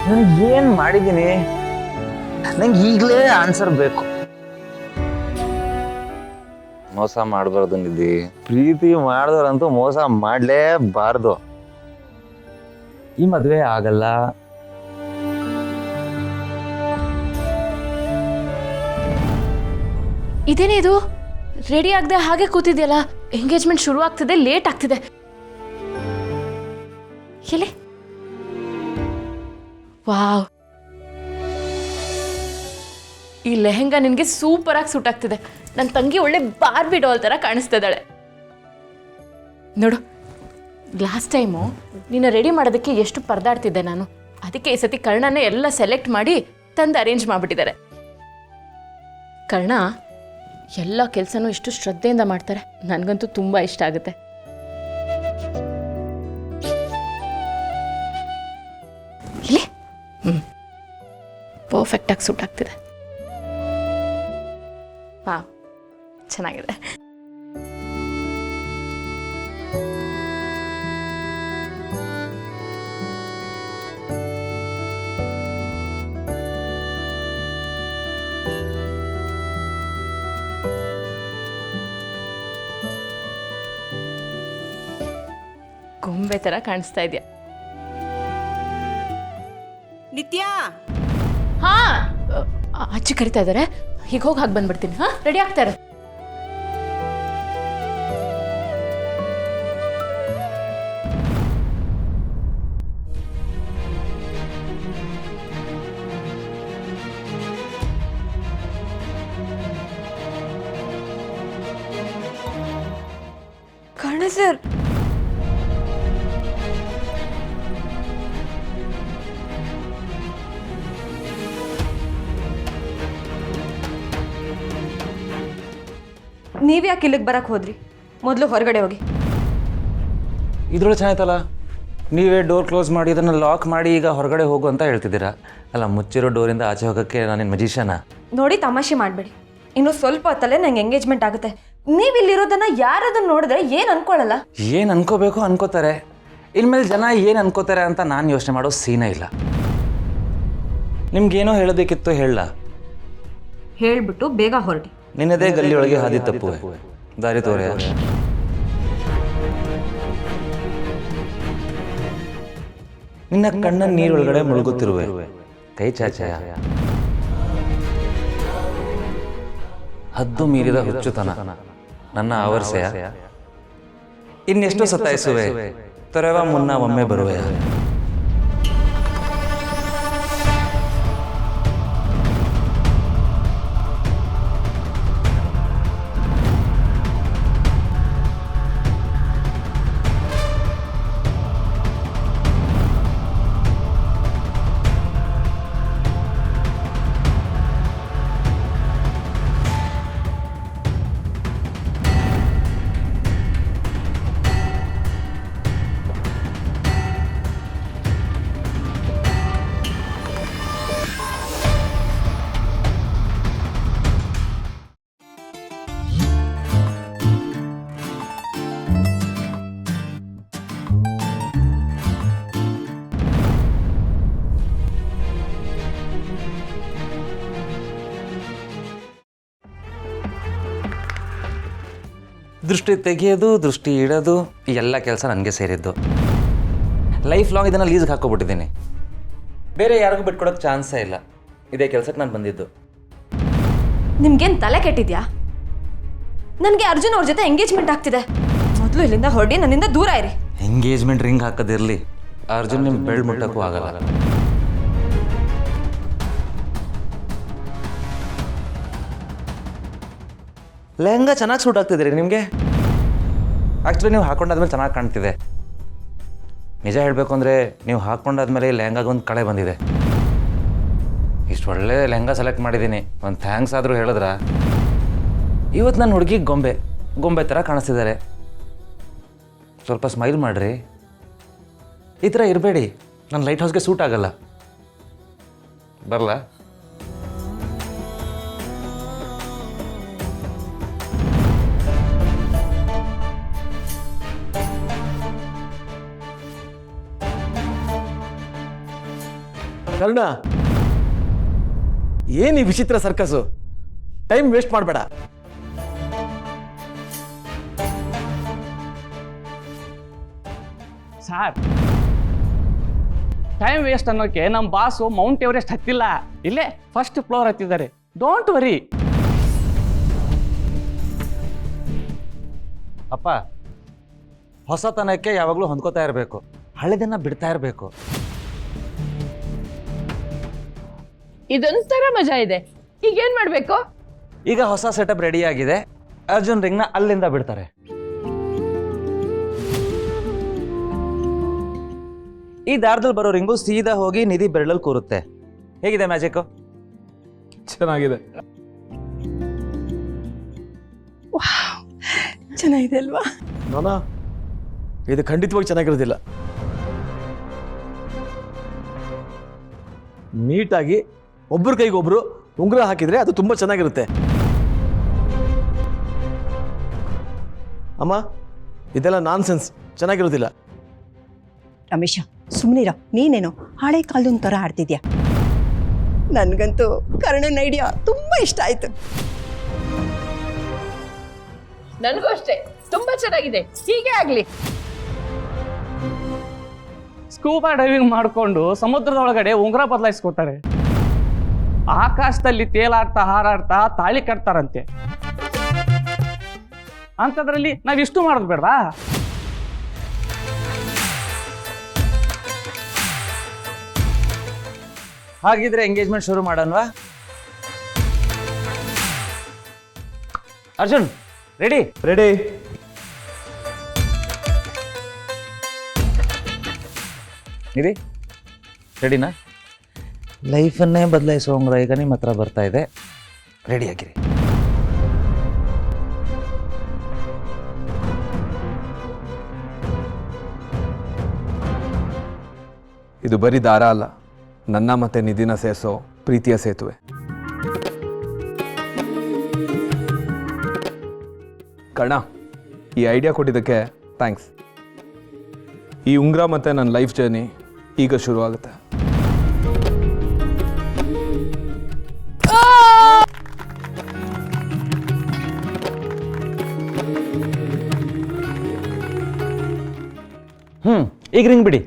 ನಾನು ಏನು ಮಾಡಿದ್ದೀನಿ? ನಂಗೆ ಈಗಲೇ ಆನ್ಸರ್ ಬೇಕು. ಮೋಸ ಮಾಡಬಾರ್ದು ನಿಧಿ. ಪ್ರೀತಿ ಮಾಡಿದವ್ರಂತೂ ಮೋಸ ಮಾಡಲೇಬಾರ್ದು. ಈ ಮದುವೆ ಆಗಲ್ಲ. ಇದೇನೇ ಇದು? ರೆಡಿ ಆಗದೆ ಹಾಗೆ ಕೂತಿದ್ಯಲ್ಲ. ಎಂಗೇಜ್ಮೆಂಟ್ ಶುರು ಆಗ್ತಿದೆ, ಲೇಟ್ ಆಗ್ತಿದೆ. ಎಲ್ಲಿ? ವಾವ್, ಈ ಲೆಹೆಂಗಾ ನಿನಗೆ ಸೂಪರ್ ಆಗಿ ಸೂಟ್ ಆಗ್ತಿದೆ. ನನ್ನ ತಂಗಿ ಒಳ್ಳೆ ಬಾರ್ಬಿ ಡಾಲ್ ಥರ ಕಾಣಿಸ್ತಿದ್ದಾಳೆ ನೋಡು. ಲಾಸ್ಟ್ ಟೈಮು ನಿನ್ನ ರೆಡಿ ಮಾಡೋದಕ್ಕೆ ಎಷ್ಟು ಪರದಾಡ್ತಿದ್ದೆ ನಾನು. ಅದಕ್ಕೆ ಈ ಸತಿ ಕರ್ಣನೇ ಎಲ್ಲ ಸೆಲೆಕ್ಟ್ ಮಾಡಿ ತಂದು ಅರೇಂಜ್ ಮಾಡಿಬಿಟ್ಟಿದ್ದಾರೆ. ಕರ್ಣ ಎಲ್ಲ ಕೆಲಸನೂ ಇಷ್ಟು ಶ್ರದ್ಧೆಯಿಂದ ಮಾಡ್ತಾರೆ. ನನಗಂತೂ ತುಂಬ ಇಷ್ಟ ಆಗುತ್ತೆ. ಇಲ್ಲಿ ಪರ್ಫೆಕ್ಟಾಗಿ ಸೂಟ್ ಆಗ್ತಿದೆ. ಹಾಂ, ಚೆನ್ನಾಗಿದೆ. ಗೊಂಬೆ ಥರ ಕಾಣಿಸ್ತಾ ಇದೆಯಾ? ನಿತ್ಯ, ಹಾ, ಅಜ್ಜಿ ಕರಿತಾ ಇದ್ದಾರೆ. ಈಗ ಹೋಗಿ ಹಾಗೆ ಬಂದ್ಬಿಡ್ತೀನಿ. ಹಾ, ರೆಡಿ ಆಗ್ತಾರೆ. ಕರ್ಣ ಸರ್, ನೀವ್ಯಾಕೆ ಇಲ್ಲಿಗೆ ಬರಕ್ಕೆ ಹೋದ್ರಿ? ಮೊದಲು ಹೊರಗಡೆ ಹೋಗಿ. ಇದ್ರೊಳಗೆ ಚೆನ್ನಾಯ್ತಲ್ಲ, ನೀವೇ ಡೋರ್ ಕ್ಲೋಸ್ ಮಾಡಿ ಇದನ್ನು ಲಾಕ್ ಮಾಡಿ ಈಗ ಹೊರಗಡೆ ಹೋಗು ಅಂತ ಹೇಳ್ತಿದ್ದೀರಾ. ಅಲ್ಲ, ಮುಚ್ಚಿರೋ ಡೋರಿಂದ ಆಚೆ ಹೋಗೋಕ್ಕೆ ನಾನೇನು ಮಜಿಷನ? ನೋಡಿ, ತಮಾಷೆ ಮಾಡಬೇಡಿ. ಇನ್ನು ಸ್ವಲ್ಪ ಹೊತ್ತಲ್ಲೇ ನಂಗೆ ಎಂಗೇಜ್ಮೆಂಟ್ ಆಗುತ್ತೆ. ನೀವು ಇಲ್ಲಿರೋದನ್ನ ಯಾರದನ್ನ ನೋಡಿದ್ರೆ ಏನು ಅನ್ಕೊಳ್ಳಲ್ಲ? ಏನು ಅನ್ಕೋಬೇಕು ಅನ್ಕೋತಾರೆ. ಇನ್ಮೇಲೆ ಜನ ಏನು ಅನ್ಕೋತಾರೆ ಅಂತ ನಾನು ಯೋಚನೆ ಮಾಡೋ ಸೀನೇ ಇಲ್ಲ. ನಿಮ್ಗೇನೋ ಹೇಳೋದಕ್ಕಿತ್ತು, ಹೇಳ. ಹೇಳ್ಬಿಟ್ಟು ಬೇಗ ಹೊರಡಿ. ನಿನ್ನದೇ ಗಲ್ಲಿಯೊಳಗೆ ಹಾದಿ ತಪ್ಪುವೆ, ದಾರಿ ತೋರೆ. ನಿನ್ನ ಕಣ್ಣ ನೀರೊಳಗಡೆ ಮುಳುಗುತ್ತಿರುವೆ, ಕೈ ಚಾಚಾಯ. ಹದ್ದು ಮೀರಿದ ಹುಚ್ಚುತನ ನನ್ನ ಆವರ್ಸೆಯ. ಇನ್ನೆಷ್ಟು ಸತಾಯಿಸುವೆ, ತೊರೆವ ಮುನ್ನ ಒಮ್ಮೆ ಬರುವೆಯ. ದೃಷ್ಟಿ ತೆಗೆಯೋದು, ದೃಷ್ಟಿ ಇಡೋದು, ಈ ಎಲ್ಲ ಕೆಲಸ ನನಗೆ ಸೇರಿದ್ದು. ಲೈಫ್ ಲಾಂಗ್ ಇದನ್ನು ಲೀಸ್ಗೆ ಹಾಕೋಬಿಟ್ಟಿದ್ದೀನಿ. ಬೇರೆ ಯಾರಿಗೂ ಬಿಟ್ಕೊಡೋಕ್ಕೆ ಚಾನ್ಸೇ ಇಲ್ಲ. ಇದೇ ಕೆಲಸಕ್ಕೆ ನಾನು ಬಂದಿದ್ದು. ನಿಮ್ಗೇನು ತಲೆ ಕೆಟ್ಟಿದ್ಯಾ? ನನಗೆ ಅರ್ಜುನ್ ಅವ್ರ ಜೊತೆ ಎಂಗೇಜ್ಮೆಂಟ್ ಆಗ್ತಿದೆ. ಮೊದಲು ಇಲ್ಲಿಂದ ಹೊರಡಿ, ನನ್ನಿಂದ ದೂರ ಇರಿ. ಎಂಗೇಜ್ಮೆಂಟ್ ರಿಂಗ್ ಹಾಕೋದಿರಲಿ, ಅರ್ಜುನ್ ನಿಮ್ಮ ಬೆಳ್ಳು ಮುಟ್ಟಕ್ಕೂ ಆಗಲ್ಲ. ಲೆಹಂಗಾ ಚೆನ್ನಾಗಿ ಸೂಟ್ ಆಗ್ತಿದ್ರಿ ನಿಮಗೆ. ಆ್ಯಕ್ಚುಲಿ ನೀವು ಹಾಕೊಂಡಾದ್ಮೇಲೆ ಚೆನ್ನಾಗಿ ಕಾಣ್ತಿದೆ. ನಿಜ ಹೇಳಬೇಕು ಅಂದರೆ ನೀವು ಹಾಕ್ಕೊಂಡಾದ್ಮೇಲೆ ಈ ಲೆಹಂಗಾಗೊಂದು ಕಳೆ ಬಂದಿದೆ. ಇಷ್ಟು ಒಳ್ಳೆ ಲೆಹಂಗಾ ಸೆಲೆಕ್ಟ್ ಮಾಡಿದ್ದೀನಿ, ಒಂದು ಥ್ಯಾಂಕ್ಸ್ ಆದರೂ ಹೇಳಿದ್ರ? ಇವತ್ತು ನನ್ನ ಹುಡುಗಿ ಗೊಂಬೆ ಥರ ಕಾಣಿಸ್ತಿದ್ದಾರೆ. ಸ್ವಲ್ಪ ಸ್ಮೈಲ್ ಮಾಡಿರಿ. ಈ ಥರ ಇರಬೇಡಿ, ನನ್ನ ಲೈಟ್ ಹೌಸ್ಗೆ ಸೂಟ್ ಆಗಲ್ಲ. ಬರಲ್ಲ? ಕರ್ಣ, ಏನು ಈ ವಿಚಿತ್ರ ಸರ್ಕಸು? ಟೈಮ್ ವೇಸ್ಟ್ ಮಾಡಬೇಡ. ಸಾರ್, ಟೈಮ್ ವೇಸ್ಟ್ ಅನ್ನೋಕೆ ನಮ್ಮ ಬಾಸು ಮೌಂಟ್ ಎವರೆಸ್ಟ್ ಹತ್ತಿಲ್ಲ, ಇಲ್ಲೇ ಫಸ್ಟ್ ಫ್ಲೋರ್ ಹತ್ತಿದ್ದಾರೆ. Don't worry. ಅಪ್ಪ, ಹೊಸತನಕ್ಕೆ ಯಾವಾಗಲೂ ಹೊಂದ್ಕೋತಾ ಇರಬೇಕು, ಹಳೆದನ್ನ ಬಿಡ್ತಾ ಇರಬೇಕು. ಇದೊಂಥರ ಮಜಾ ಇದೆ. ಈಗ ಏನ್ ಮಾಡ್ಬೇಕು? ಈಗ ಹೊಸ ಸೆಟಪ್ ರೆಡಿ ಆಗಿದೆ. ಅರ್ಜುನ್ ರಿಂಗ್ನ ಅಲ್ಲಿಂದ ಬಿಡ್ತಾರೆ. ಈ ದಾರದಲ್ಲಿ ಬರೋ ರಿಂಗು ಸೀದಾ ಹೋಗಿ ನಿಧಿ ಬೆರಳಲ್ಲಿ ಕೂರುತ್ತೆ. ಹೇಗಿದೆ ಮ್ಯಾಜಿಕ್? ಚೆನ್ನಾಗಿದೆ. ಚೆನ್ನಾಗಿದೆ ಅಲ್ವಾ? ನೋನಾ, ಇದು ಖಂಡಿತವಾಗಿ ಚೆನ್ನಾಗಿರೋದಿಲ್ಲ. ನೀಟಾಗಿ ಒಬ್ಬರ ಕೈಗೆ ಒಬ್ರು ಉಂಗುರ ಹಾಕಿದ್ರೆ ಅದು ತುಂಬ ಚೆನ್ನಾಗಿರುತ್ತೆ. ಅಮ್ಮ, ಇದೆಲ್ಲ ನಾನ್ಸೆನ್ಸ್, ಚೆನ್ನಾಗಿರೋದಿಲ್ಲ. ರಮೇಶ, ಸುಮ್ಮನಿರ. ನೀನೇನು ಹಳೆ ಕಾಲದ ಥರ ಆಡ್ತಿದ್ಯಾ? ನನಗಂತೂ ಕರ್ಣನ್ ಐಡಿಯಾ ತುಂಬ ಇಷ್ಟ ಆಯ್ತು. ನನಗೂ ಅಷ್ಟೇ, ತುಂಬಾ ಚೆನ್ನಾಗಿದೆ. ಹೀಗೆ ಆಗ್ಲಿ. ಸ್ಕೂಬಾ ಡೈವಿಂಗ್ ಮಾಡಿಕೊಂಡು ಸಮುದ್ರದೊಳಗಡೆ ಉಂಗುರ ಬದಲಾಯಿಸ್ಕೊತಾರೆ. ಆಕಾಶದಲ್ಲಿ ತೇಲಾಡ್ತಾ ಹಾರಾಡ್ತಾ ತಾಳಿ ಕಟ್ತಾರಂತೆ. ಅಂಥದ್ರಲ್ಲಿ ನಾವಿಷ್ಟು ಮಾಡೋದು ಬೇಡವಾ? ಹಾಗಿದ್ರೆ ಎಂಗೇಜ್ಮೆಂಟ್ ಶುರು ಮಾಡೋಣವಾ? ಅರ್ಜುನ್, ರೆಡಿ? ರೆಡಿ. ನಿಧಿ, ರೆಡಿನಾ? ಲೈಫನ್ನೇ ಬದಲಾಯಿಸೋ ಉಂಗುರ ಈಗ ನಿಮ್ಮ ಹತ್ರ ಬರ್ತಾ ಇದೆ. ರೆಡಿಯಾಗಿರಿ. ಇದು ಬರೀ ದಾರ ಅಲ್ಲ, ನನ್ನ ಮತ್ತೆ ನಿಧಿನ ಸೇರಿಸೋ ಪ್ರೀತಿಯ ಸೇತುವೆ. ಕರ್ಣ, ಈ ಐಡಿಯಾ ಕೊಟ್ಟಿದ್ದಕ್ಕೆ ಥ್ಯಾಂಕ್ಸ್. ಈ ಉಂಗುರ ಮತ್ತು ನನ್ನ ಲೈಫ್ ಜರ್ನಿ ಈಗ ಶುರು ಆಗುತ್ತೆ. ಈಗ ರಿಂಗ್ ಬಿಡಿ.